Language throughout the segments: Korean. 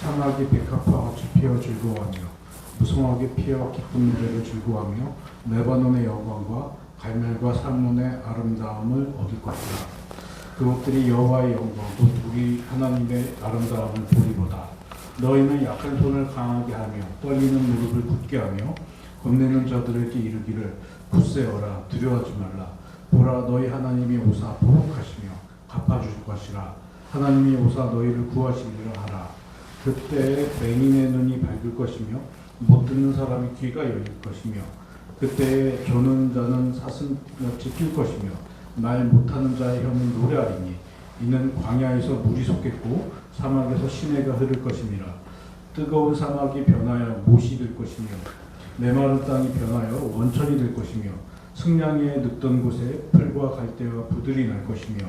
사막이 백합과 같이 피어 즐거워하며 무성하게 피어 기쁜 노래를 즐거워하며 레바논의 영광과 갈멜과 살몬의 아름다움을 얻을 것이다. 그것들이 여호와의 영광 곧 우리 하나님의 아름다움을 보리로다. 너희는 약한 손을 강하게 하며 떨리는 무릎을 굳게 하며 겁내는 자들에게 이르기를 굳세어라 두려워하지 말라. 보라 너희 하나님이 오사 보복하시며 갚아주실 것이라. 하나님이 오사 너희를 구하시리라 하라. 그때 맹인의 눈이 밝을 것이며 못 듣는 사람의 귀가 열릴 것이며 그때 조는 자는 사슴같이 뛸 것이며 말 못하는 자의 혀는 노래하리니 이는 광야에서 물이 솟겠고 사막에서 시내가 흐를 것임이라. 뜨거운 사막이 변하여 못이 될 것이며 메마른 땅이 변하여 원천이 될 것이며 승량이에 늙던 곳에 풀과 갈대와 부들이 날 것이며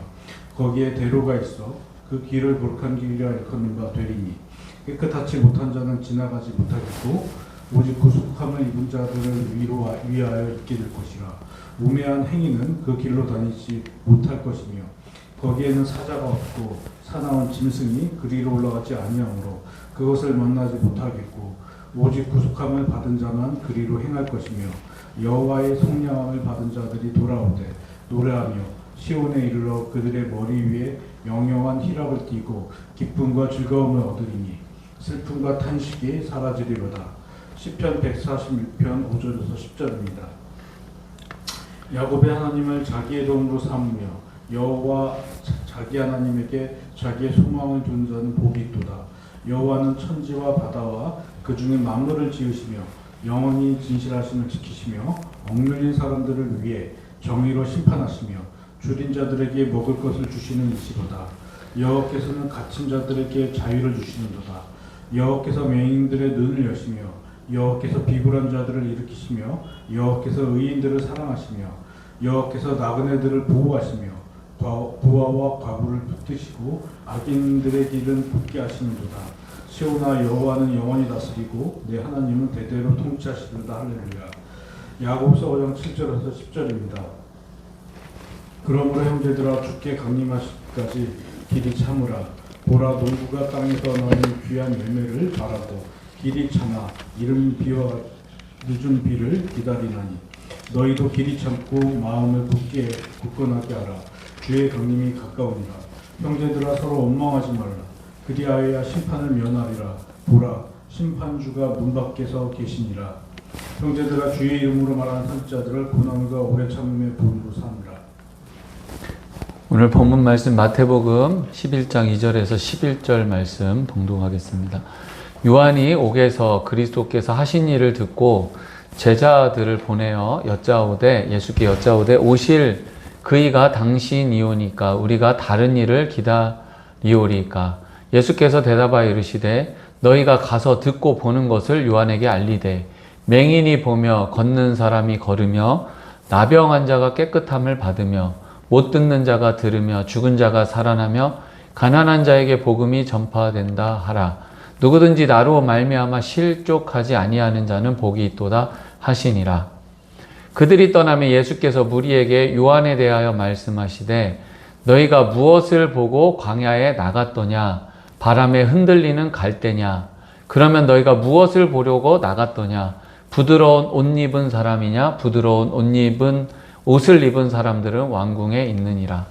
거기에 대로가 있어 그 길을 거룩한 길이라 일컫는 바 되리니 깨끗하지 못한 자는 지나가지 못하겠고 오직 구속함을 입은 자들을 위하여 있게 될 것이라. 우매한 행위는 그 길로 다니지 못할 것이며 거기에는 사자가 없고 사나운 짐승이 그리로 올라가지 아니하므로 그것을 만나지 못하겠고 오직 구속함을 받은 자만 그리로 행할 것이며 여호와의 성령함을 받은 자들이 돌아오되 노래하며 시온에 이르러 그들의 머리 위에 영영한 희락을 띠고 기쁨과 즐거움을 얻으리니 슬픔과 탄식이 사라지리로다. 시편 146편 5절에서 10절입니다. 야곱의 하나님을 자기의 도움으로 삼으며 여호와 자기 하나님에게 자기의 소망을 둔 자는 복이 있도다. 여호와는 천지와 바다와 그 중에 만물을 지으시며 영원히 진실하심을 지키시며 억눌린 사람들을 위해 정의로 심판하시며 줄인 자들에게 먹을 것을 주시는 이시로다. 여호와께서는 갇힌 자들에게 자유를 주시는도다. 여호와께서 맹인들의 눈을 여시며 여호와께서 비굴한 자들을 일으키시며 여호와께서 의인들을 사랑하시며 여호와께서 나그네들을 보호하시며 부하와 과부를 붙드시고 악인들의 길은 굳게 하시는도다. 시온아 여호와는 영원히 다스리고 내 하나님은 대대로 통치하시리로다. 할렐루야. 야고보서 5장 7절에서 10절입니다. 그러므로 형제들아 주께 강림하시기까지 길이 참으라. 보라 농부가 땅에서 너희 귀한 열매를 바라고 길이 참아 이른 비와 늦은 비를 기다리나니 너희도 길이 참고 마음을 굳건하게 하라. 주의 강림이 가까우니라. 형제들아 서로 원망하지 말라. 그리하여야 심판을 면하리라. 보라 심판주가 문 밖에서 계시니라. 형제들아 주의 이름으로 말하는 선지자들을 고난과 오래 참음의 본으로 삼으라. 오늘 본문 말씀 마태복음 11장 2절에서 11절 말씀 동동하겠습니다. 요한이 옥에서 그리스도께서 하신 일을 듣고 제자들을 보내어 예수께 여짜오되 오실 그이가 당신이오니까 우리가 다른 일을 기다리오리까. 예수께서 대답하여 이르시되 너희가 가서 듣고 보는 것을 요한에게 알리되 맹인이 보며 걷는 사람이 걸으며 나병 자가 깨끗함을 받으며 못 듣는 자가 들으며 죽은 자가 살아나며 가난한 자에게 복음이 전파된다 하라. 누구든지 나로 말미암아 실족하지 아니하는 자는 복이 있도다 하시니라. 그들이 떠나며 예수께서 무리에게 요한에 대하여 말씀하시되 너희가 무엇을 보고 광야에 나갔더냐? 바람에 흔들리는 갈대냐? 그러면 너희가 무엇을 보려고 나갔더냐? 부드러운 옷 입은 사람이냐? 부드러운 옷을 입은 사람들은 왕궁에 있느니라.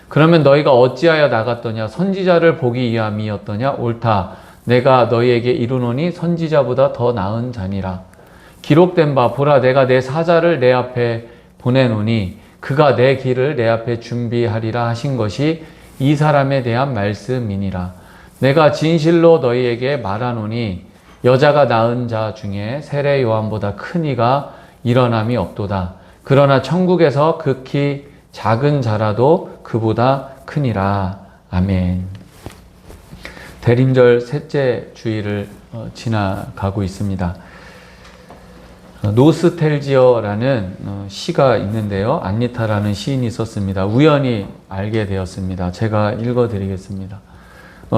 그러면 너희가 어찌하여 나갔더냐? 선지자를 보기 위함이었더냐? 옳다. 내가 너희에게 이르노니 선지자보다 더 나은 자니라. 기록된 바 보라 내가 내 사자를 내 앞에 보내노니 그가 내 길을 내 앞에 준비하리라 하신 것이 이 사람에 대한 말씀이니라. 내가 진실로 너희에게 말하노니 여자가 낳은 자 중에 세례 요한보다 큰 이가 일어남이 없도다. 그러나 천국에서 극히 작은 자라도 그보다 크니라. 아멘. 대림절 셋째 주일을 지나가고 있습니다. 노스텔지어라는 시가 있는데요. 안니타라는 시인이 썼습니다. 우연히 알게 되었습니다. 제가 읽어드리겠습니다.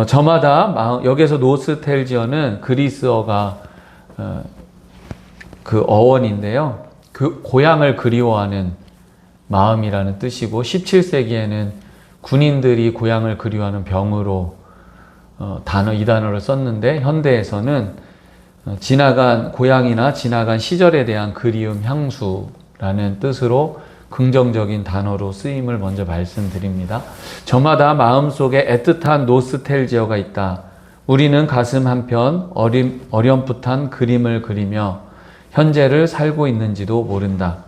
저마다 여기서 노스텔지어는 그리스어가 그 어원인데요. 그 고향을 그리워하는 마음이라는 뜻이고 17세기에는 군인들이 고향을 그리워하는 병으로 이 단어를 썼는데 현대에서는 지나간 고향이나 지나간 시절에 대한 그리움, 향수라는 뜻으로 긍정적인 단어로 쓰임을 먼저 말씀드립니다. 저마다 마음속에 애틋한 노스텔지어가 있다. 우리는 가슴 한편 어렴풋한 그림을 그리며 현재를 살고 있는지도 모른다.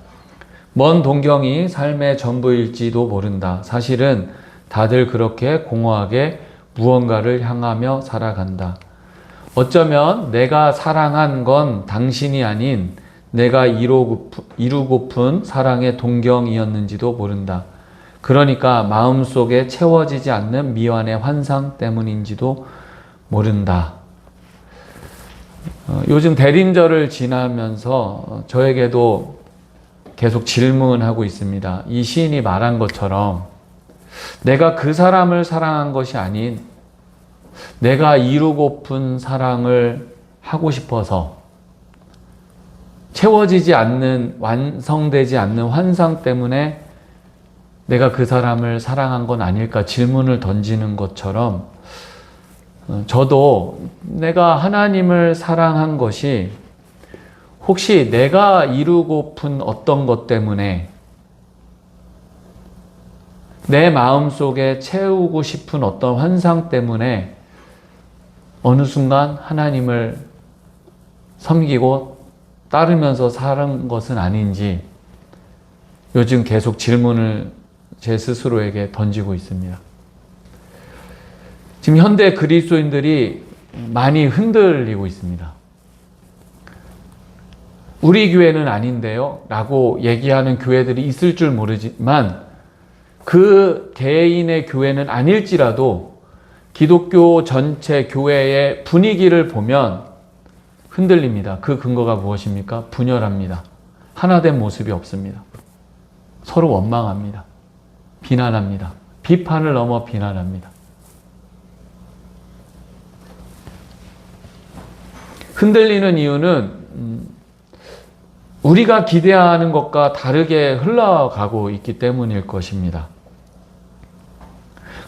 먼 동경이 삶의 전부일지도 모른다. 사실은 다들 그렇게 공허하게 무언가를 향하며 살아간다. 어쩌면 내가 사랑한 건 당신이 아닌 내가 이루고픈 사랑의 동경이었는지도 모른다. 그러니까 마음속에 채워지지 않는 미완의 환상 때문인지도 모른다. 요즘 대림절을 지나면서 저에게도 계속 질문하고 있습니다. 이 시인이 말한 것처럼 내가 그 사람을 사랑한 것이 아닌 내가 이루고픈 사랑을 하고 싶어서 채워지지 않는, 완성되지 않는 환상 때문에 내가 그 사람을 사랑한 건 아닐까 질문을 던지는 것처럼 저도 내가 하나님을 사랑한 것이 혹시 내가 이루고픈 어떤 것 때문에 내 마음속에 채우고 싶은 어떤 환상 때문에 어느 순간 하나님을 섬기고 따르면서 사는 것은 아닌지 요즘 계속 질문을 제 스스로에게 던지고 있습니다. 지금 현대 그리스도인들이 많이 흔들리고 있습니다. 우리 교회는 아닌데요 라고 얘기하는 교회들이 있을 줄 모르지만 그 개인의 교회는 아닐지라도 기독교 전체 교회의 분위기를 보면 흔들립니다. 그 근거가 무엇입니까? 분열합니다. 하나된 모습이 없습니다. 서로 원망합니다. 비난합니다. 비판을 넘어 비난합니다. 흔들리는 이유는 우리가 기대하는 것과 다르게 흘러가고 있기 때문일 것입니다.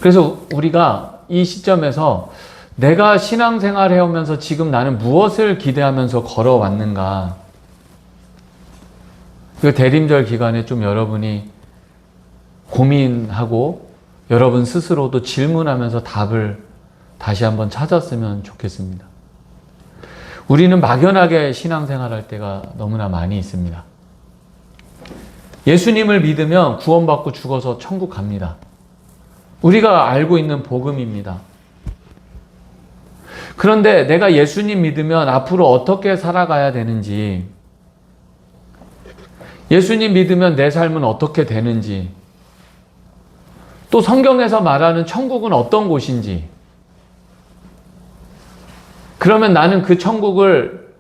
그래서 우리가 이 시점에서 내가 신앙생활 해오면서 지금 나는 무엇을 기대하면서 걸어왔는가, 그 대림절 기간에 좀 여러분이 고민하고 여러분 스스로도 질문하면서 답을 다시 한번 찾았으면 좋겠습니다. 우리는 막연하게 신앙생활할 때가 너무나 많이 있습니다. 예수님을 믿으면 구원받고 죽어서 천국 갑니다. 우리가 알고 있는 복음입니다. 그런데 내가 예수님 믿으면 앞으로 어떻게 살아가야 되는지, 예수님 믿으면 내 삶은 어떻게 되는지, 또 성경에서 말하는 천국은 어떤 곳인지, 그러면 나는 그 천국을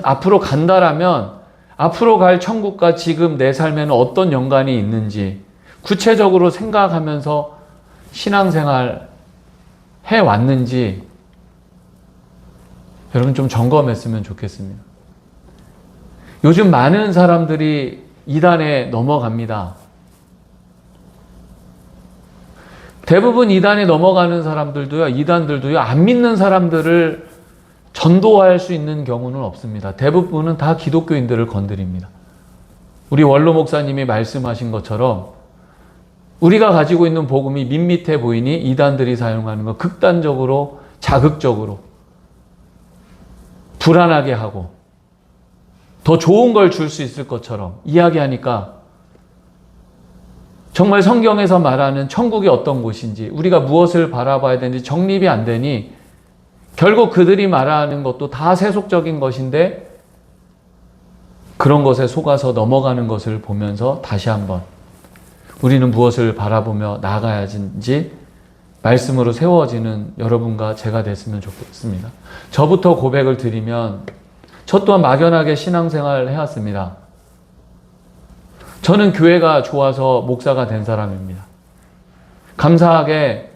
앞으로 간다라면 앞으로 갈 천국과 지금 내 삶에는 어떤 연관이 있는지 구체적으로 생각하면서 신앙생활 해왔는지 여러분 좀 점검했으면 좋겠습니다. 요즘 많은 사람들이 이단에 넘어갑니다. 대부분 이단에 넘어가는 사람들도요, 이단들도요, 안 믿는 사람들을 전도할 수 있는 경우는 없습니다. 대부분은 다 기독교인들을 건드립니다. 우리 원로 목사님이 말씀하신 것처럼 우리가 가지고 있는 복음이 밋밋해 보이니 이단들이 사용하는 거 극단적으로, 자극적으로 불안하게 하고 더 좋은 걸 줄 수 있을 것처럼 이야기하니까 정말 성경에서 말하는 천국이 어떤 곳인지, 우리가 무엇을 바라봐야 되는지 정립이 안 되니 결국 그들이 말하는 것도 다 세속적인 것인데 그런 것에 속아서 넘어가는 것을 보면서 다시 한번 우리는 무엇을 바라보며 나아가야 하는지 말씀으로 세워지는 여러분과 제가 됐으면 좋겠습니다. 저부터 고백을 드리면 저 또한 막연하게 신앙생활을 해왔습니다. 저는 교회가 좋아서 목사가 된 사람입니다. 감사하게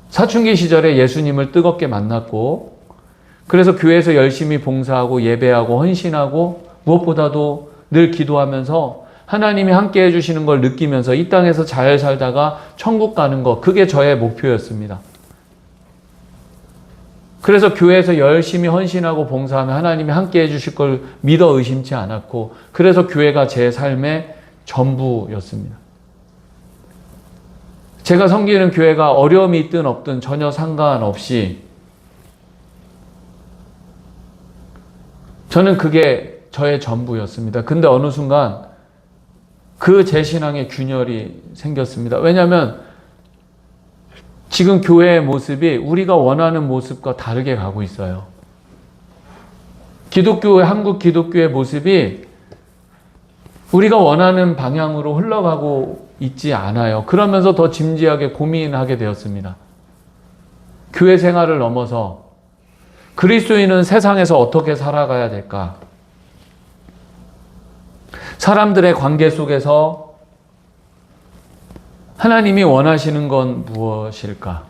사춘기 시절에 예수님을 뜨겁게 만났고, 그래서 교회에서 열심히 봉사하고 예배하고 헌신하고 무엇보다도 늘 기도하면서 하나님이 함께 해주시는 걸 느끼면서 이 땅에서 잘 살다가 천국 가는 것, 그게 저의 목표였습니다. 그래서 교회에서 열심히 헌신하고 봉사하며 하나님이 함께 해주실 걸 믿어 의심치 않았고, 그래서 교회가 제 삶의 전부였습니다. 제가 섬기는 교회가 어려움이 있든 없든 전혀 상관없이 저는 그게 저의 전부였습니다. 근데 어느 순간 그 제 신앙에 균열이 생겼습니다. 왜냐하면 지금 교회의 모습이 우리가 원하는 모습과 다르게 가고 있어요. 한국 기독교의 모습이 우리가 원하는 방향으로 흘러가고 있지 않아요. 그러면서 더 진지하게 고민하게 되었습니다. 교회 생활을 넘어서 그리스도인은 세상에서 어떻게 살아가야 될까? 사람들의 관계 속에서 하나님이 원하시는 건 무엇일까?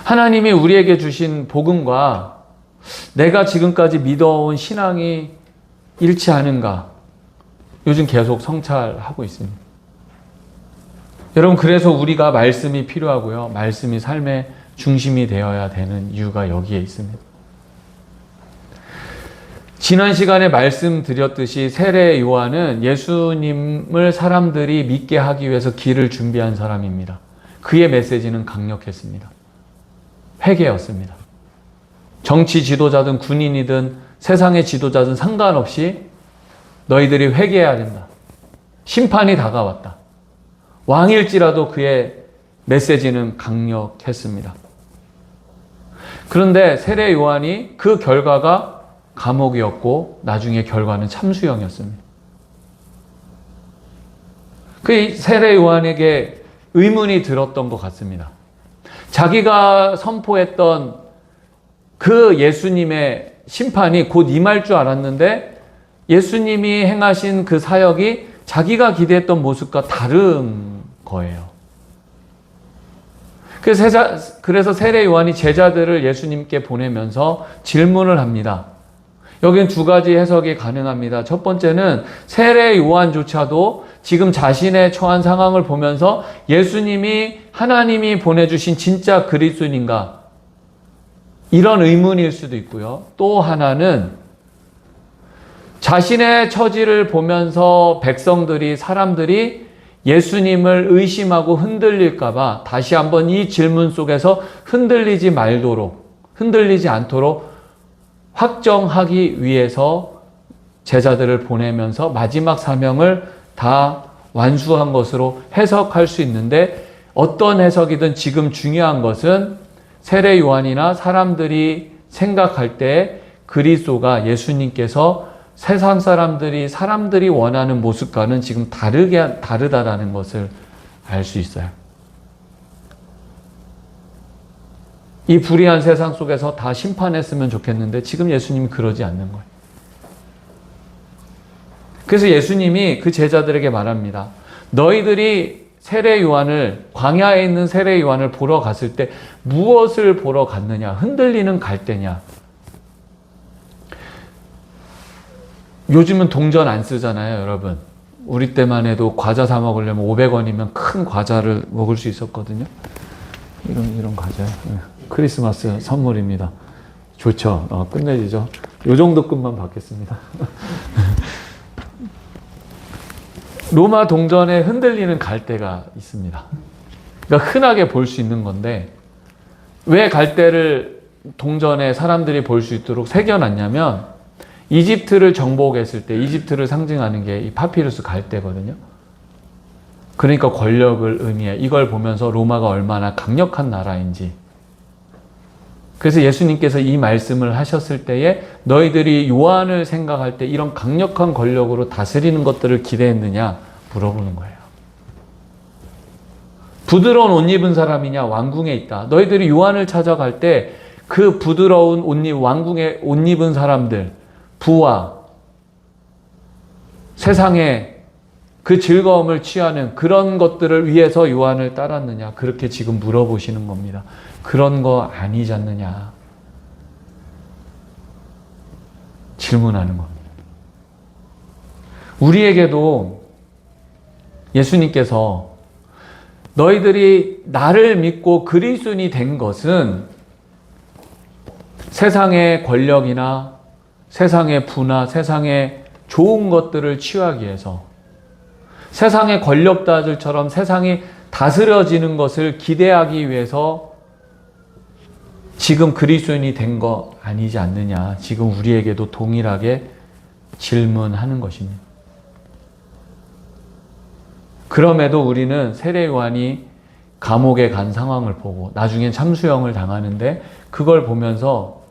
하나님이 우리에게 주신 복음과 내가 지금까지 믿어온 신앙이 일치하는가? 요즘 계속 성찰하고 있습니다. 여러분, 그래서 우리가 말씀이 필요하고요. 말씀이 삶의 중심이 되어야 되는 이유가 여기에 있습니다. 지난 시간에 말씀드렸듯이 세례 요한은 예수님을 사람들이 믿게 하기 위해서 길을 준비한 사람입니다. 그의 메시지는 강력했습니다. 회개였습니다. 정치 지도자든 군인이든 세상의 지도자든 상관없이 너희들이 회개해야 된다. 심판이 다가왔다. 왕일지라도 그의 메시지는 강력했습니다. 그런데 세례 요한이 그 결과가 감옥이었고 나중에 결과는 참수형이었습니다. 그 세례 요한에게 의문이 들었던 것 같습니다. 자기가 선포했던 그 예수님의 심판이 곧 임할 줄 알았는데 예수님이 행하신 그 사역이 자기가 기대했던 모습과 다른 거예요. 그래서 세례 요한이 제자들을 예수님께 보내면서 질문을 합니다. 여기는 두 가지 해석이 가능합니다. 첫 번째는 세례 요한조차도 지금 자신의 처한 상황을 보면서 예수님이 하나님이 보내주신 진짜 그리스도인인가? 이런 의문일 수도 있고요. 또 하나는 자신의 처지를 보면서 사람들이 예수님을 의심하고 흔들릴까봐 다시 한번 이 질문 속에서 흔들리지 않도록 확정하기 위해서 제자들을 보내면서 마지막 사명을 다 완수한 것으로 해석할 수 있는데, 어떤 해석이든 지금 중요한 것은 세례 요한이나 사람들이 생각할 때 그리스도가 예수님께서 세상 사람들이 원하는 모습과는 지금 다르다라는 것을 알 수 있어요. 이 불의한 세상 속에서 다 심판했으면 좋겠는데 지금 예수님이 그러지 않는 거예요. 그래서 예수님이 그 제자들에게 말합니다. 너희들이 광야에 있는 세례 요한을 보러 갔을 때 무엇을 보러 갔느냐? 흔들리는 갈대냐? 요즘은 동전 안 쓰잖아요, 여러분. 우리 때만 해도 과자 사 먹으려면 500원이면 큰 과자를 먹을 수 있었거든요. 이런 과자요. 크리스마스 선물입니다. 좋죠. 끝내주죠. 요 정도 끝만 받겠습니다. 로마 동전에 흔들리는 갈대가 있습니다. 그러니까 흔하게 볼 수 있는 건데, 왜 갈대를 동전에 사람들이 볼 수 있도록 새겨놨냐면, 이집트를 정복했을 때 이집트를 상징하는 게 이 파피루스 갈대거든요. 그러니까 권력을 의미해. 이걸 보면서 로마가 얼마나 강력한 나라인지. 그래서 예수님께서 이 말씀을 하셨을 때에 너희들이 요한을 생각할 때 이런 강력한 권력으로 다스리는 것들을 기대했느냐 물어보는 거예요. 부드러운 옷 입은 사람이냐? 왕궁에 있다. 너희들이 요한을 찾아갈 때 그 부드러운 왕궁에 옷 입은 사람들, 부와 세상에 그 즐거움을 취하는 그런 것들을 위해서 요한을 따랐느냐? 그렇게 지금 물어보시는 겁니다. 그런 거 아니지 않느냐? 질문하는 겁니다. 우리에게도 예수님께서 너희들이 나를 믿고 그리스도인이 된 것은 세상의 권력이나 세상의 부나 세상의 좋은 것들을 취하기 위해서 세상의 권력자들처럼 세상이 다스려지는 것을 기대하기 위해서 지금 그리스도인이 된 거 아니지 않느냐. 지금 우리에게도 동일하게 질문하는 것입니다. 그럼에도 우리는 세례 요한이 감옥에 간 상황을 보고 나중엔 참수형을 당하는데 그걸 보면서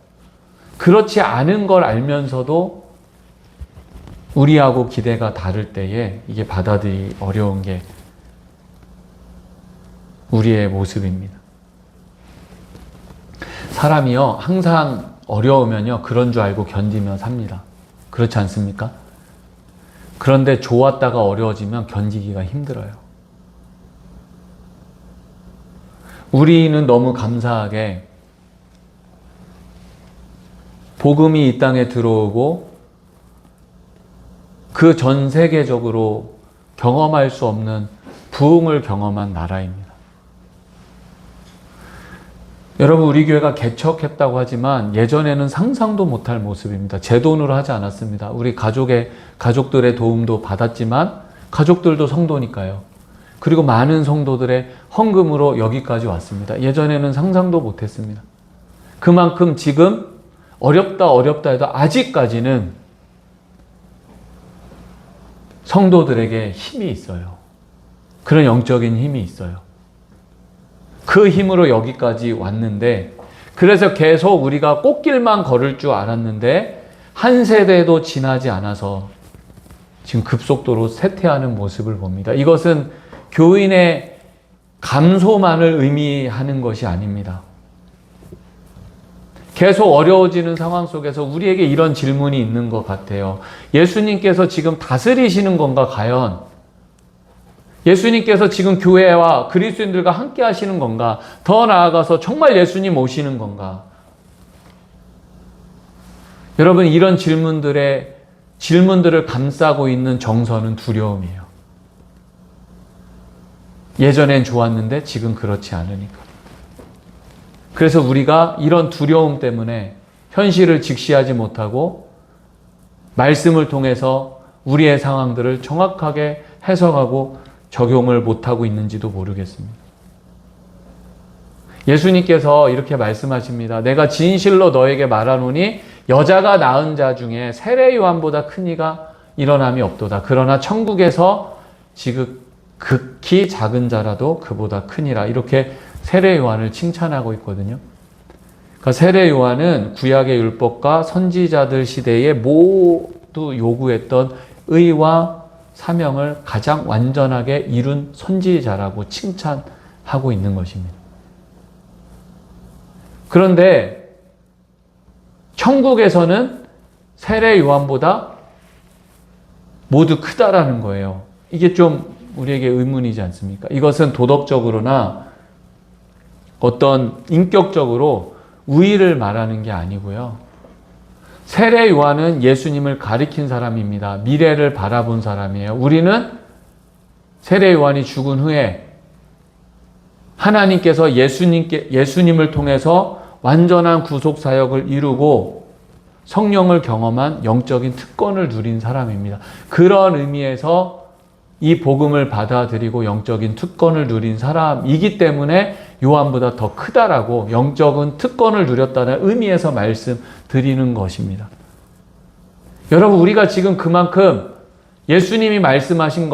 그렇지 않은 걸 알면서도 우리하고 기대가 다를 때에 이게 받아들이기 어려운 게 우리의 모습입니다. 사람이요, 항상 어려우면요, 그런 줄 알고 견디며 삽니다. 그렇지 않습니까? 그런데 좋았다가 어려워지면 견디기가 힘들어요. 우리는 너무 감사하게 복음이 이 땅에 들어오고 그 전 세계적으로 경험할 수 없는 부흥을 경험한 나라입니다. 여러분, 우리 교회가 개척했다고 하지만 예전에는 상상도 못할 모습입니다. 제 돈으로 하지 않았습니다. 우리 가족들의 도움도 받았지만 가족들도 성도니까요. 그리고 많은 성도들의 헌금으로 여기까지 왔습니다. 예전에는 상상도 못했습니다. 그만큼 지금 어렵다 해도 아직까지는 성도들에게 힘이 있어요. 그런 영적인 힘이 있어요. 그 힘으로 여기까지 왔는데, 그래서 계속 우리가 꽃길만 걸을 줄 알았는데 한 세대도 지나지 않아서 지금 급속도로 쇠퇴하는 모습을 봅니다. 이것은 교인의 감소만을 의미하는 것이 아닙니다. 계속 어려워지는 상황 속에서 우리에게 이런 질문이 있는 것 같아요. 예수님께서 지금 다스리시는 건가, 과연? 예수님께서 지금 교회와 그리스도인들과 함께 하시는 건가? 더 나아가서 정말 예수님 오시는 건가? 여러분, 이런 질문들을 감싸고 있는 정서는 두려움이에요. 예전엔 좋았는데 지금 그렇지 않으니까. 그래서 우리가 이런 두려움 때문에 현실을 직시하지 못하고 말씀을 통해서 우리의 상황들을 정확하게 해석하고 적용을 못하고 있는지도 모르겠습니다. 예수님께서 이렇게 말씀하십니다. 내가 진실로 너에게 말하노니 여자가 낳은 자 중에 세례 요한보다 큰 이가 일어남이 없도다. 그러나 천국에서 극히 작은 자라도 그보다 크니라. 이렇게 세례 요한을 칭찬하고 있거든요. 그러니까 세례 요한은 구약의 율법과 선지자들 시대에 모두 요구했던 의와 사명을 가장 완전하게 이룬 선지자라고 칭찬하고 있는 것입니다. 그런데 천국에서는 세례 요한보다 모두 크다라는 거예요. 이게 좀 우리에게 의문이지 않습니까? 이것은 도덕적으로나 어떤 인격적으로 우위를 말하는 게 아니고요. 세례 요한은 예수님을 가리킨 사람입니다. 미래를 바라본 사람이에요. 우리는 세례 요한이 죽은 후에 하나님께서 예수님을 통해서 완전한 구속 사역을 이루고 성령을 경험한 영적인 특권을 누린 사람입니다. 그런 의미에서 이 복음을 받아들이고 영적인 특권을 누린 사람이기 때문에 요한보다 더 크다라고 영적인 특권을 누렸다는 의미에서 말씀드리는 것입니다. 여러분, 우리가 지금 그만큼 예수님이 말씀하신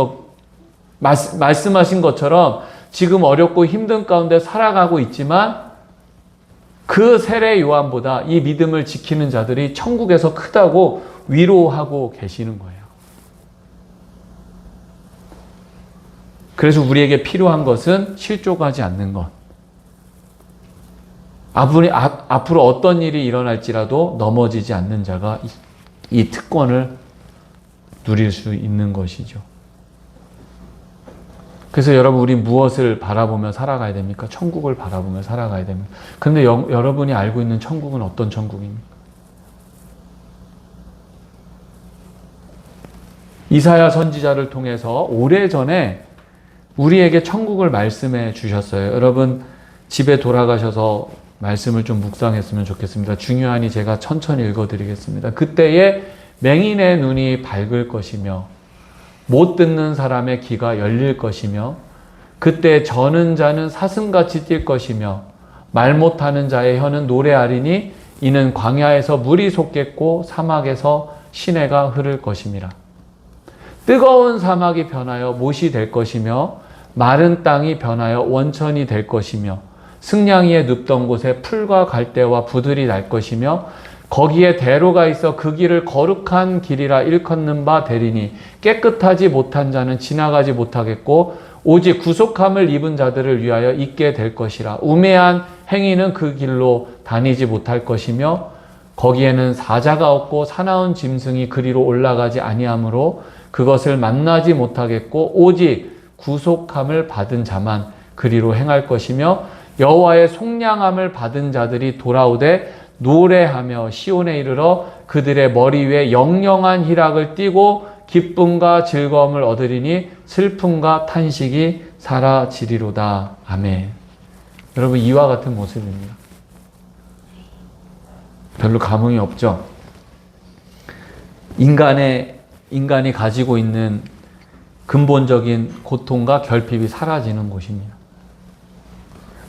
것처럼 지금 어렵고 힘든 가운데 살아가고 있지만 그 세례 요한보다 이 믿음을 지키는 자들이 천국에서 크다고 위로하고 계시는 거예요. 그래서 우리에게 필요한 것은 실족하지 않는 것. 앞으로 어떤 일이 일어날지라도 넘어지지 않는 자가 이 특권을 누릴 수 있는 것이죠. 그래서 여러분, 우리 무엇을 바라보며 살아가야 됩니까? 천국을 바라보며 살아가야 됩니다. 그런데 여러분이 알고 있는 천국은 어떤 천국입니까? 이사야 선지자를 통해서 오래전에 우리에게 천국을 말씀해 주셨어요. 여러분 집에 돌아가셔서 말씀을 좀 묵상했으면 좋겠습니다. 중요하니 제가 천천히 읽어드리겠습니다. 그때에 맹인의 눈이 밝을 것이며 못 듣는 사람의 귀가 열릴 것이며 그때 저는 자는 사슴같이 뛸 것이며 말 못하는 자의 혀는 노래하리니 이는 광야에서 물이 솟겠고 사막에서 시내가 흐를 것임이라. 뜨거운 사막이 변하여 못이 될 것이며 마른 땅이 변하여 원천이 될 것이며 승냥이에 눕던 곳에 풀과 갈대와 부들이 날 것이며 거기에 대로가 있어 그 길을 거룩한 길이라 일컫는 바 되리니 깨끗하지 못한 자는 지나가지 못하겠고 오직 구속함을 입은 자들을 위하여 있게 될 것이라. 우매한 행위는 그 길로 다니지 못할 것이며 거기에는 사자가 없고 사나운 짐승이 그리로 올라가지 아니하므로 그것을 만나지 못하겠고 오직 구속함을 받은 자만 그리로 행할 것이며 여호와의 속량함을 받은 자들이 돌아오되 노래하며 시온에 이르러 그들의 머리 위에 영영한 희락을 띠고 기쁨과 즐거움을 얻으리니 슬픔과 탄식이 사라지리로다. 아멘. 여러분 이와 같은 모습입니다. 별로 감흥이 없죠? 인간이 가지고 있는 근본적인 고통과 결핍이 사라지는 곳입니다.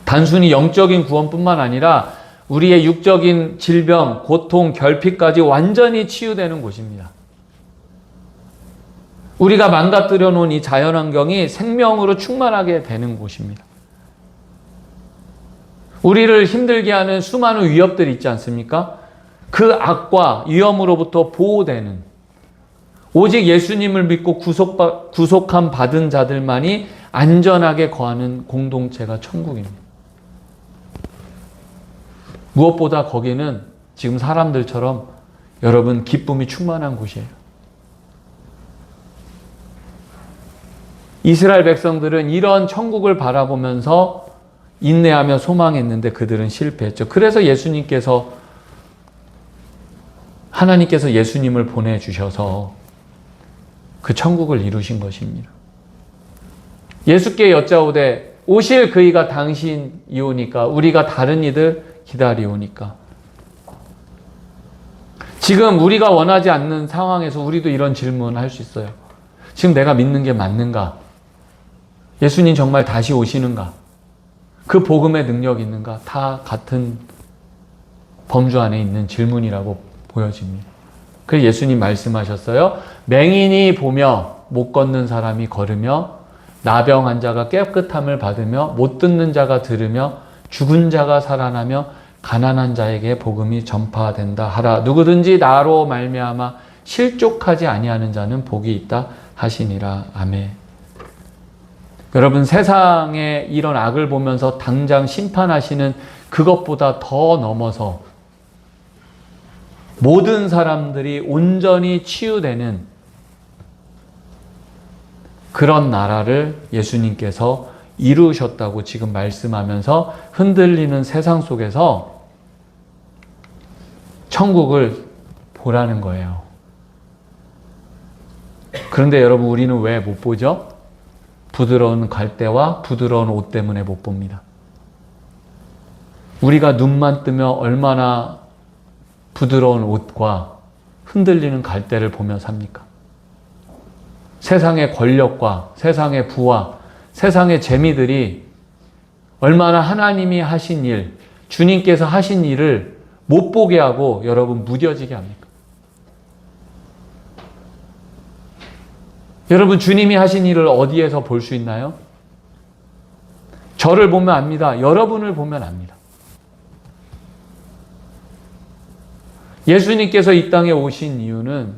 단순히 영적인 구원뿐만 아니라 우리의 육적인 질병, 고통, 결핍까지 완전히 치유되는 곳입니다. 우리가 망가뜨려 놓은 이 자연환경이 생명으로 충만하게 되는 곳입니다. 우리를 힘들게 하는 수많은 위협들이 있지 않습니까? 그 악과 위험으로부터 보호되는 오직 예수님을 믿고 구속함 받은 자들만이 안전하게 거하는 공동체가 천국입니다. 무엇보다 거기는 지금 사람들처럼 여러분 기쁨이 충만한 곳이에요. 이스라엘 백성들은 이런 천국을 바라보면서 인내하며 소망했는데 그들은 실패했죠. 그래서 하나님께서 예수님을 보내주셔서 그 천국을 이루신 것입니다. 예수께 여짜오되 오실 그이가 당신이오니까 우리가 다른 이들 기다리오니까. 지금 우리가 원하지 않는 상황에서 우리도 이런 질문을 할 수 있어요. 지금 내가 믿는 게 맞는가? 예수님 정말 다시 오시는가? 그 복음의 능력이 있는가? 다 같은 범주 안에 있는 질문이라고 보여집니다. 그래서 예수님 말씀하셨어요. 맹인이 보며 못 걷는 사람이 걸으며 나병 환자가 깨끗함을 받으며 못 듣는 자가 들으며 죽은 자가 살아나며 가난한 자에게 복음이 전파된다 하라. 누구든지 나로 말미암아 실족하지 아니하는 자는 복이 있다 하시니라. 아멘. 여러분 세상에 이런 악을 보면서 당장 심판하시는 그것보다 더 넘어서 모든 사람들이 온전히 치유되는 그런 나라를 예수님께서 이루셨다고 지금 말씀하면서 흔들리는 세상 속에서 천국을 보라는 거예요. 그런데 여러분 우리는 왜 못 보죠? 부드러운 갈대와 부드러운 옷 때문에 못 봅니다. 우리가 눈만 뜨면 얼마나 부드러운 옷과 흔들리는 갈대를 보며 삽니까? 세상의 권력과 세상의 부와 세상의 재미들이 얼마나 하나님이 하신 일, 주님께서 하신 일을 못 보게 하고 여러분 무뎌지게 합니까? 여러분 주님이 하신 일을 어디에서 볼 수 있나요? 저를 보면 압니다. 여러분을 보면 압니다. 예수님께서 이 땅에 오신 이유는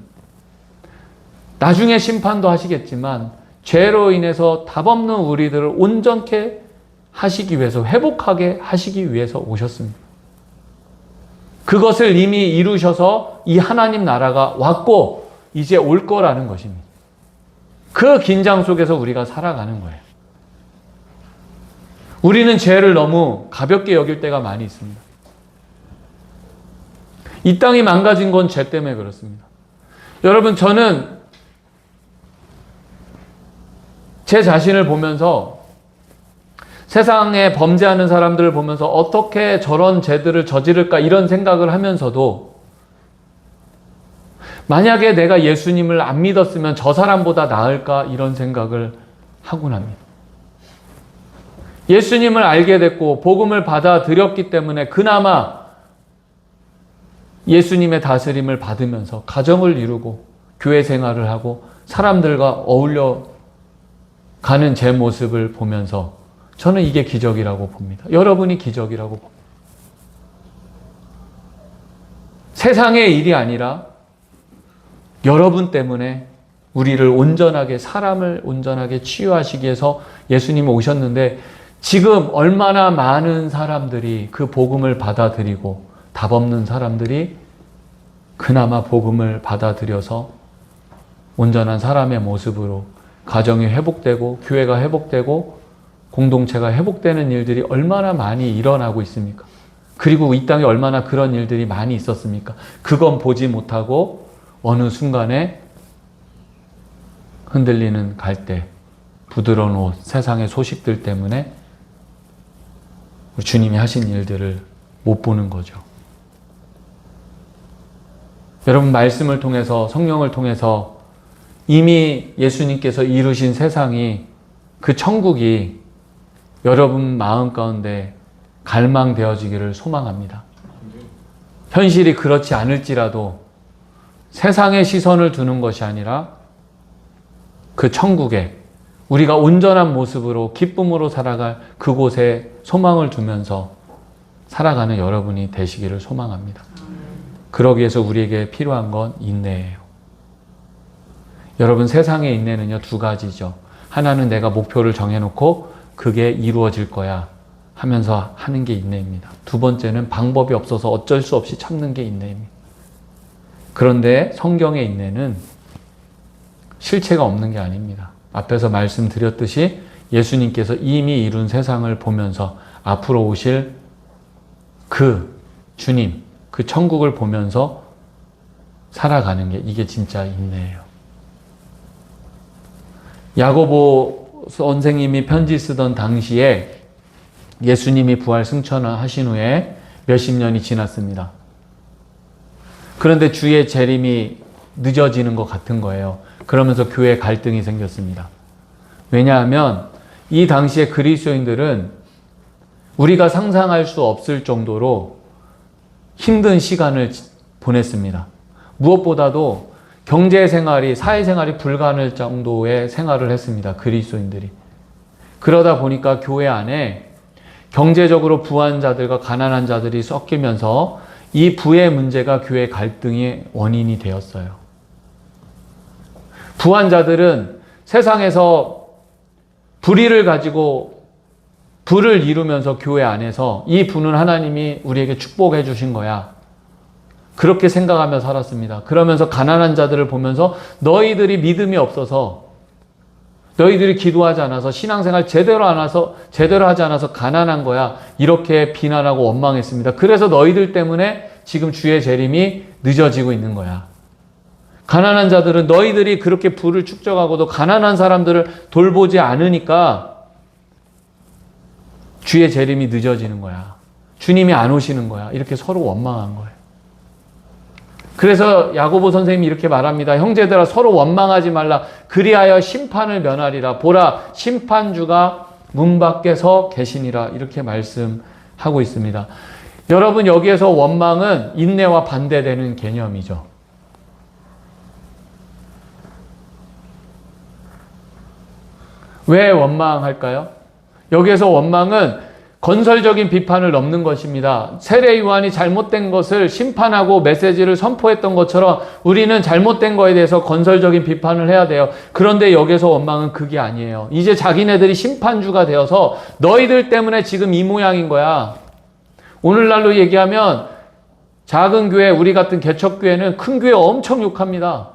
나중에 심판도 하시겠지만 죄로 인해서 답 없는 우리들을 온전케 하시기 위해서, 회복하게 하시기 위해서 오셨습니다. 그것을 이미 이루셔서 이 하나님 나라가 왔고 이제 올 거라는 것입니다. 그 긴장 속에서 우리가 살아가는 거예요. 우리는 죄를 너무 가볍게 여길 때가 많이 있습니다. 이 땅이 망가진 건 죄 때문에 그렇습니다. 여러분 저는 제 자신을 보면서 세상에 범죄하는 사람들을 보면서 어떻게 저런 죄들을 저지를까 이런 생각을 하면서도 만약에 내가 예수님을 안 믿었으면 저 사람보다 나을까 이런 생각을 하곤 합니다. 예수님을 알게 됐고 복음을 받아들였기 때문에 그나마 예수님의 다스림을 받으면서 가정을 이루고 교회 생활을 하고 사람들과 어울려 가는 제 모습을 보면서 저는 이게 기적이라고 봅니다. 여러분이 기적이라고 봅니다. 세상의 일이 아니라 여러분 때문에 우리를 온전하게, 사람을 온전하게 치유하시기 위해서 예수님이 오셨는데 지금 얼마나 많은 사람들이 그 복음을 받아들이고 답 없는 사람들이 그나마 복음을 받아들여서 온전한 사람의 모습으로 가정이 회복되고 교회가 회복되고 공동체가 회복되는 일들이 얼마나 많이 일어나고 있습니까? 그리고 이 땅에 얼마나 그런 일들이 많이 있었습니까? 그건 보지 못하고 어느 순간에 흔들리는 갈대, 부드러운 옷, 세상의 소식들 때문에 우리 주님이 하신 일들을 못 보는 거죠. 여러분, 말씀을 통해서, 성령을 통해서 이미 예수님께서 이루신 세상이, 그 천국이 여러분 마음 가운데 갈망되어지기를 소망합니다. 현실이 그렇지 않을지라도 세상의 시선을 두는 것이 아니라 그 천국에 우리가 온전한 모습으로 기쁨으로 살아갈 그곳에 소망을 두면서 살아가는 여러분이 되시기를 소망합니다. 그러기 위해서 우리에게 필요한 건 인내예요. 여러분, 세상의 인내는요, 두 가지죠. 하나는 내가 목표를 정해놓고 그게 이루어질 거야 하면서 하는 게 인내입니다. 두 번째는 방법이 없어서 어쩔 수 없이 참는 게 인내입니다. 그런데 성경의 인내는 실체가 없는 게 아닙니다. 앞에서 말씀드렸듯이 예수님께서 이미 이룬 세상을 보면서 앞으로 오실 그 주님, 그 천국을 보면서 살아가는 게 이게 진짜 인내예요. 야고보 선생님이 편지 쓰던 당시에 예수님이 부활 승천하신 후에 몇십 년이 지났습니다. 그런데 주의 재림이 늦어지는 것 같은 거예요. 그러면서 교회 갈등이 생겼습니다. 왜냐하면 이 당시에 그리스도인들은 우리가 상상할 수 없을 정도로 힘든 시간을 보냈습니다. 무엇보다도 경제생활이, 사회생활이 불가능할 정도의 생활을 했습니다. 그리스도인들이. 그러다 보니까 교회 안에 경제적으로 부한 자들과 가난한 자들이 섞이면서 이 부의 문제가 교회 갈등의 원인이 되었어요. 부한 자들은 세상에서 불의를 가지고 부를 이루면서 교회 안에서 이 부는 하나님이 우리에게 축복해 주신 거야. 그렇게 생각하며 살았습니다. 그러면서 가난한 자들을 보면서 너희들이 믿음이 없어서, 너희들이 기도하지 않아서, 신앙생활 제대로 하지 않아서 가난한 거야. 이렇게 비난하고 원망했습니다. 그래서 너희들 때문에 지금 주의 재림이 늦어지고 있는 거야. 가난한 자들은 너희들이 그렇게 부를 축적하고도 가난한 사람들을 돌보지 않으니까 주의 재림이 늦어지는 거야. 주님이 안 오시는 거야. 이렇게 서로 원망한 거예요. 그래서 야고보 선생님이 이렇게 말합니다. 형제들아, 서로 원망하지 말라. 그리하여 심판을 면하리라. 보라, 심판주가 문 밖에 서 계시니라. 이렇게 말씀하고 있습니다. 여러분, 여기에서 원망은 인내와 반대되는 개념이죠. 왜 원망할까요? 여기에서 원망은 건설적인 비판을 넘는 것입니다. 세례 요한이 잘못된 것을 심판하고 메시지를 선포했던 것처럼 우리는 잘못된 거에 대해서 건설적인 비판을 해야 돼요. 그런데 여기서 원망은 그게 아니에요. 이제 자기네들이 심판주가 되어서 너희들 때문에 지금 이 모양인 거야. 오늘날로 얘기하면 작은 교회, 우리 같은 개척교회는 큰 교회 엄청 욕합니다.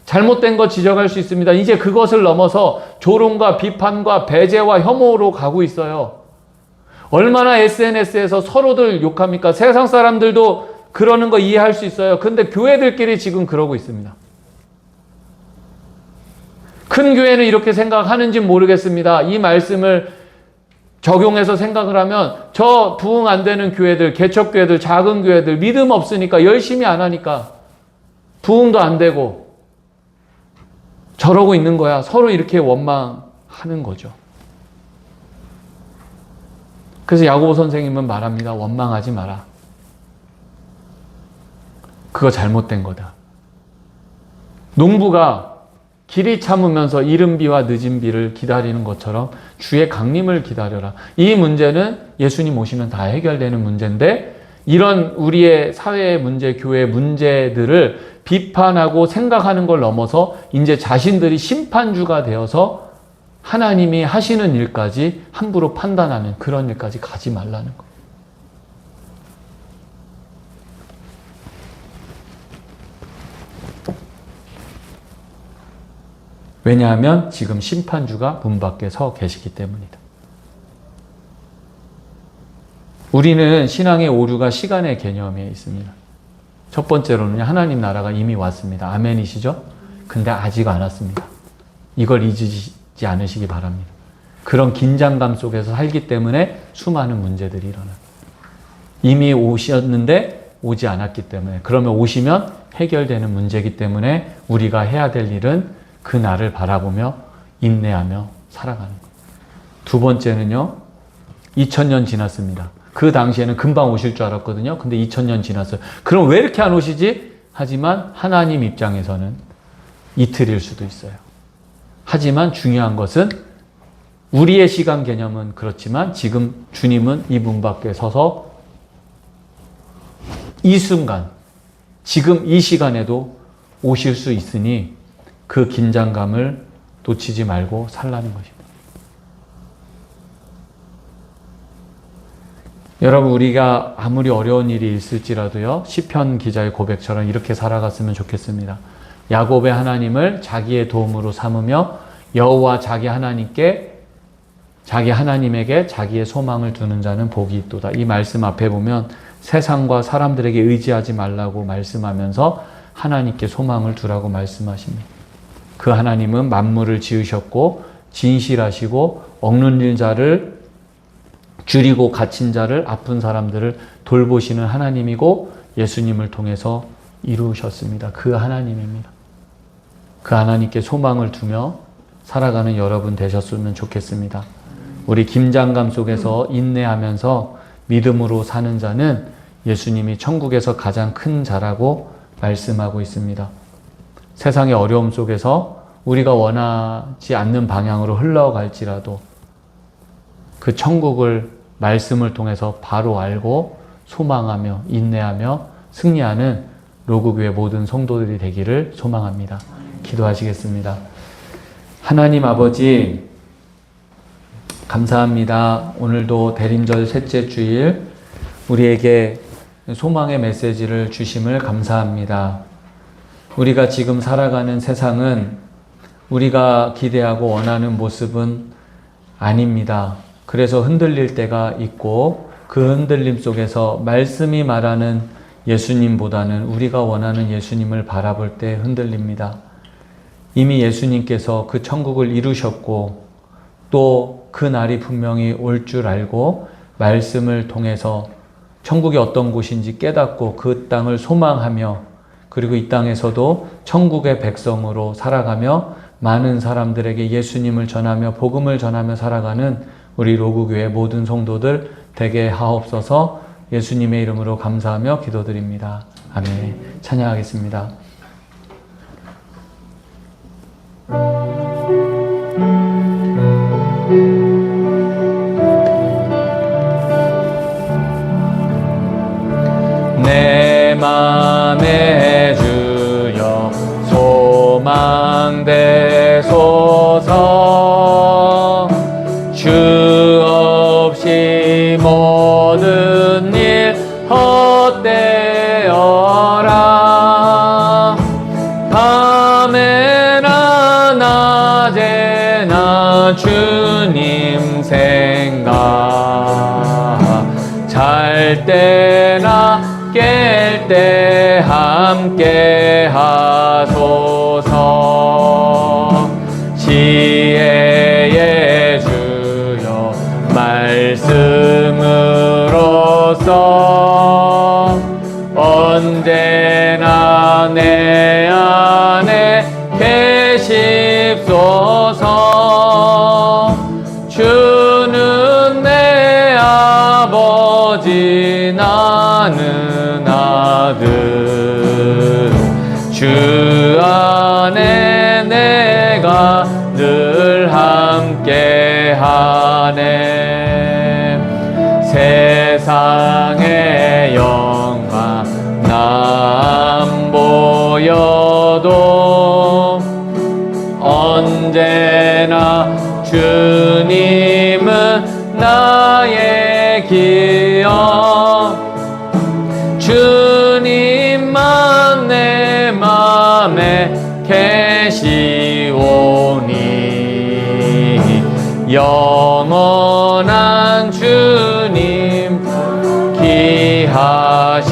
잘못된 거 지적할 수 있습니다. 이제 그것을 넘어서 조롱과 비판과 배제와 혐오로 가고 있어요. 얼마나 SNS에서 서로들 욕합니까? 세상 사람들도 그러는 거 이해할 수 있어요. 근데 교회들끼리 지금 그러고 있습니다. 큰 교회는 이렇게 생각하는지 모르겠습니다. 이 말씀을 적용해서 생각을 하면 저 부흥 안 되는 교회들, 개척교회들, 작은 교회들 믿음 없으니까 열심히 안 하니까 부흥도 안 되고 저러고 있는 거야. 서로 이렇게 원망하는 거죠. 그래서 야고보 선생님은 말합니다. 원망하지 마라. 그거 잘못된 거다. 농부가 길이 참으면서 이른 비와 늦은 비를 기다리는 것처럼 주의 강림을 기다려라. 이 문제는 예수님 오시면 다 해결되는 문제인데 이런 우리의 사회의 문제, 교회의 문제들을 비판하고 생각하는 걸 넘어서 이제 자신들이 심판주가 되어서 하나님이 하시는 일까지 함부로 판단하는 그런 일까지 가지 말라는 거. 왜냐하면 지금 심판주가 문 밖에 서 계시기 때문이다. 우리는 신앙의 오류가 시간의 개념에 있습니다. 첫 번째로는 하나님 나라가 이미 왔습니다. 아멘이시죠? 근데 아직 안 왔습니다. 이걸 잊으시지 않으시기 바랍니다. 그런 긴장감 속에서 살기 때문에 수많은 문제들이 일어나요. 이미 오셨는데 오지 않았기 때문에, 그러면 오시면 해결되는 문제이기 때문에 우리가 해야 될 일은 그 날을 바라보며 인내하며 살아가는 거예요. 두 번째는요, 2000년 지났습니다. 그 당시에는 금방 오실 줄 알았거든요. 근데 2000년 지났어요. 그럼 왜 이렇게 안 오시지? 하지만 하나님 입장에서는 이틀일 수도 있어요. 하지만 중요한 것은 우리의 시간 개념은 그렇지만 지금 주님은 이 문 밖에 서서 이 순간, 지금 이 시간에도 오실 수 있으니 그 긴장감을 놓치지 말고 살라는 것입니다. 여러분, 우리가 아무리 어려운 일이 있을지라도요, 시편 기자의 고백처럼 이렇게 살아갔으면 좋겠습니다. 야곱의 하나님을 자기의 도움으로 삼으며 여호와 자기 하나님에게 자기의 소망을 두는 자는 복이 있도다. 이 말씀 앞에 보면 세상과 사람들에게 의지하지 말라고 말씀하면서 하나님께 소망을 두라고 말씀하십니다. 그 하나님은 만물을 지으셨고 진실하시고 억눌린 자를 줄이고 갇힌 자를, 아픈 사람들을 돌보시는 하나님이고 예수님을 통해서 이루셨습니다. 그 하나님입니다. 그 하나님께 소망을 두며 살아가는 여러분 되셨으면 좋겠습니다. 우리 김장감 속에서 인내하면서 믿음으로 사는 자는 예수님이 천국에서 가장 큰 자라고 말씀하고 있습니다. 세상의 어려움 속에서 우리가 원하지 않는 방향으로 흘러갈지라도 그 천국을 말씀을 통해서 바로 알고 소망하며 인내하며 승리하는 로그교회 모든 성도들이 되기를 소망합니다. 기도하시겠습니다. 하나님 아버지, 감사합니다. 오늘도 대림절 셋째 주일 우리에게 소망의 메시지를 주심을 감사합니다. 우리가 지금 살아가는 세상은 우리가 기대하고 원하는 모습은 아닙니다. 그래서 흔들릴 때가 있고 그 흔들림 속에서 말씀이 말하는 예수님보다는 우리가 원하는 예수님을 바라볼 때 흔들립니다. 이미 예수님께서 그 천국을 이루셨고 또 그 날이 분명히 올 줄 알고 말씀을 통해서 천국이 어떤 곳인지 깨닫고 그 땅을 소망하며 그리고 이 땅에서도 천국의 백성으로 살아가며 많은 사람들에게 예수님을 전하며 복음을 전하며 살아가는 우리 로그교회 모든 성도들 되게 하옵소서. 예수님의 이름으로 감사하며 기도드립니다. 아멘. 찬양하겠습니다. 내 맘에 주여 소망되소서. 주 없이 모든 일 헛되어라. 밤에나 낮에나 주님 생각, 잘 때나 깰 때 함께 하소서. 언제나 내 안에 계십소서. 주는 내 아버지, 나는 아들. 주 안에 내가 늘 함께하네. 세상의 영광 안 보여도 언제나 주님은 나의 기억. 주님만 내 맘에 계시오니 영원한 주님 기하셔라.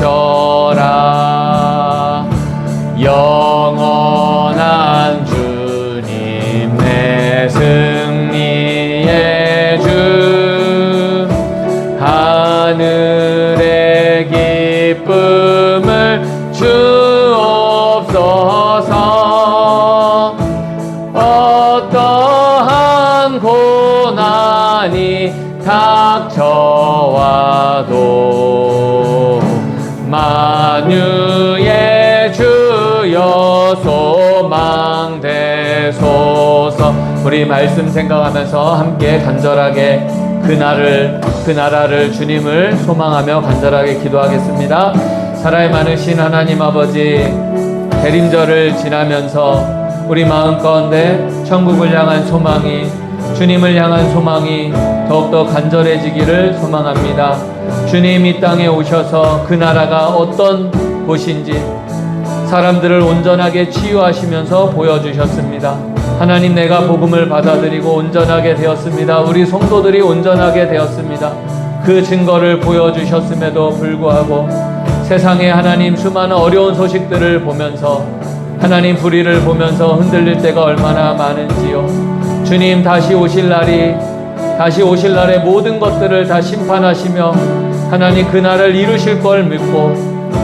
영원한 주님 내 승리의 주. 하늘의 기쁨을 주옵소서. 어떠한 고난이 닥쳐와도 만유의 주여 소망되소서. 우리 말씀 생각하면서 함께 간절하게 그 나라를 주님을 소망하며 간절하게 기도하겠습니다. 사랑이 많으신 하나님 아버지, 대림절을 지나면서 우리 마음 가운데 천국을 향한 소망이, 주님을 향한 소망이 더욱더 간절해지기를 소망합니다. 주님 이 땅에 오셔서 그 나라가 어떤 곳인지 사람들을 온전하게 치유하시면서 보여주셨습니다. 하나님, 내가 복음을 받아들이고 온전하게 되었습니다. 우리 성도들이 온전하게 되었습니다. 그 증거를 보여주셨음에도 불구하고 세상에 하나님 수많은 어려운 소식들을 보면서 하나님 불의를 보면서 흔들릴 때가 얼마나 많은지요. 주님 다시 오실 날에 모든 것들을 다 심판하시며 하나님 그 날을 이루실 걸 믿고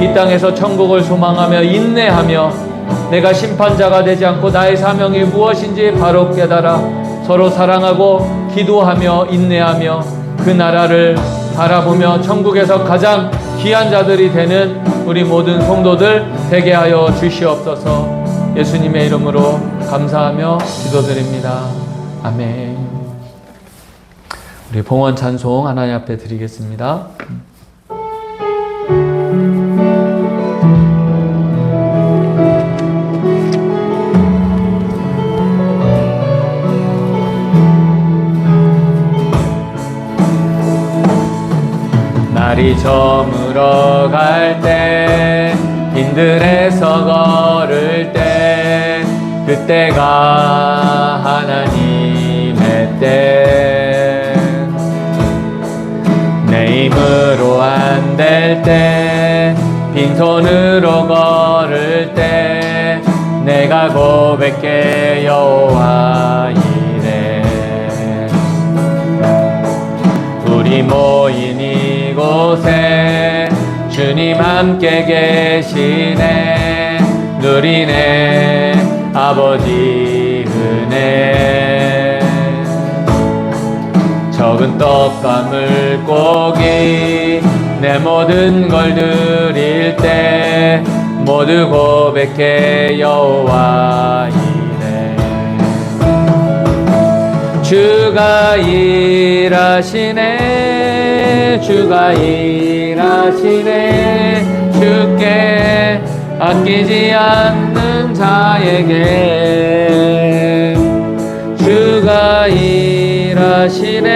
이 땅에서 천국을 소망하며 인내하며 내가 심판자가 되지 않고 나의 사명이 무엇인지 바로 깨달아 서로 사랑하고 기도하며 인내하며 그 나라를 바라보며 천국에서 가장 귀한 자들이 되는 우리 모든 성도들 되게 하여 주시옵소서. 예수님의 이름으로 감사하며 기도드립니다. 아멘. 우리 봉헌 찬송 하나님 앞에 드리겠습니다. 날이 저물어 갈 때 빈들에서 걸을 때 그때가 하나님의 때. 내 힘으로 안 될 때 빈손으로 걸을 때 내가 고백해 여호와 이래. 우리 모인 이곳에 주님 함께 계시네. 누리네 아버지 은혜. 적은 떡과 물고기 내 모든 걸 드릴 때 모두 고백해 여호와 이래. 주가 일하시네. 주가 일하시네. 주께 아끼지 않는 자에게 주가 일하시네.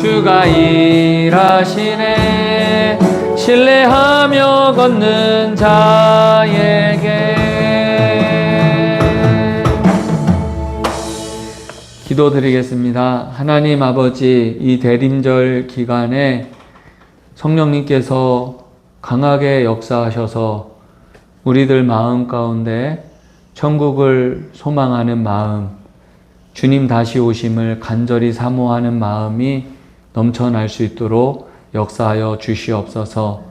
주가 일하시네. 신뢰하며 걷는 자에게. 기도드리겠습니다. 하나님 아버지, 이 대림절 기간에 성령님께서 강하게 역사하셔서 우리들 마음 가운데 천국을 소망하는 마음, 주님 다시 오심을 간절히 사모하는 마음이 넘쳐날 수 있도록 역사하여 주시옵소서.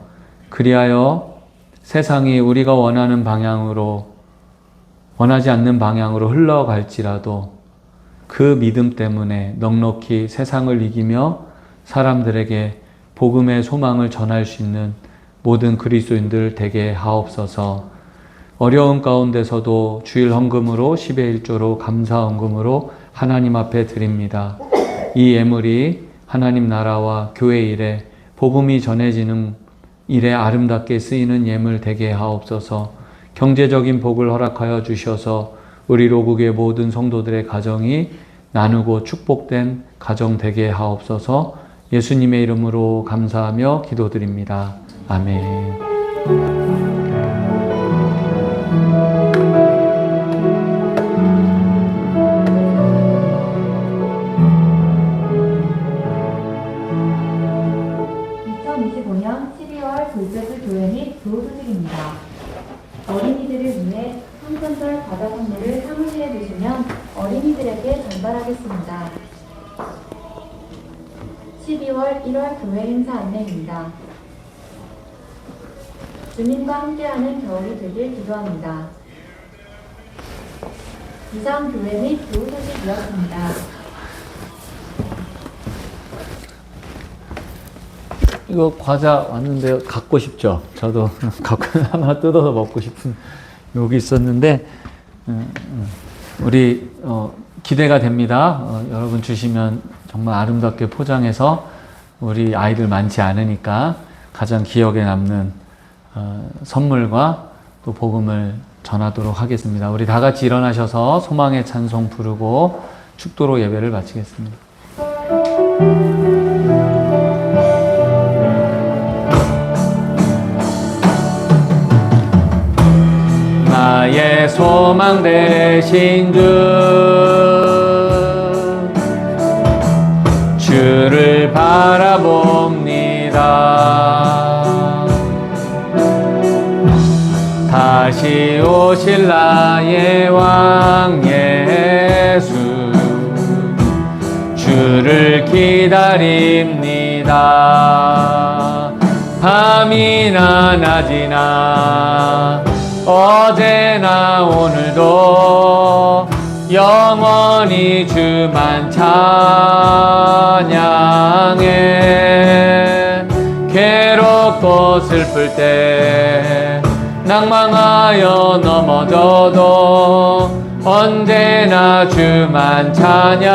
그리하여 세상이 우리가 원하는 방향으로, 원하지 않는 방향으로 흘러갈지라도 그 믿음 때문에 넉넉히 세상을 이기며 사람들에게 복음의 소망을 전할 수 있는 모든 그리스도인들 되게 하옵소서. 어려운 가운데서도 주일 헌금으로 10의 1조로 감사 헌금으로 하나님 앞에 드립니다. 이 예물이 하나님 나라와 교회 일에 복음이 전해지는 일에 아름답게 쓰이는 예물 되게 하옵소서. 경제적인 복을 허락하여 주셔서 우리 로국의 모든 성도들의 가정이 나누고 축복된 가정 되게 하옵소서. 예수님의 이름으로 감사하며 기도드립니다. 아멘. 2025년 12월 돌베드 교회 및 교우수직입니다. 어린이들을 위해 성탄절 과자 선물을 사무실에 주시면 어린이들에게 전달하겠습니다. 12월 1월 교회 행사 안내입니다. 주님과 함께하는 겨울이 되길 기도합니다. 이상 교회 및 교우소식이었습니다. 이거 과자 왔는데 갖고 싶죠? 저도 갖고 하나 뜯어서 먹고 싶은 여기 있었는데 우리 기대가 됩니다. 여러분 주시면 정말 아름답게 포장해서 우리 아이들 많지 않으니까 가장 기억에 남는 선물과 또 복음을 전하도록 하겠습니다. 우리 다 같이 일어나셔서 소망의 찬송 부르고 축도로 예배를 마치겠습니다. 나의 소망 되신 주를 바라봅니다. 다시 오실 나의 왕 예수 주를 기다립니다. 밤이나 낮이나 어제나 오늘도 영원히 주만 찬양해. 괴롭고 슬플 때 낭망하여 넘어져도 언제나 주만 찬양하겠네.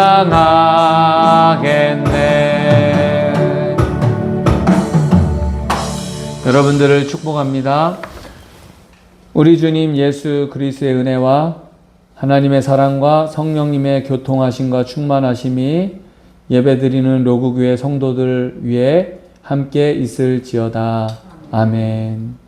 여러분들을 축복합니다. 우리 주님 예수 그리스도의 은혜와 하나님의 사랑과 성령님의 교통하심과 충만하심이 예배드리는 로구교회 성도들 위에 함께 있을지어다. 아멘.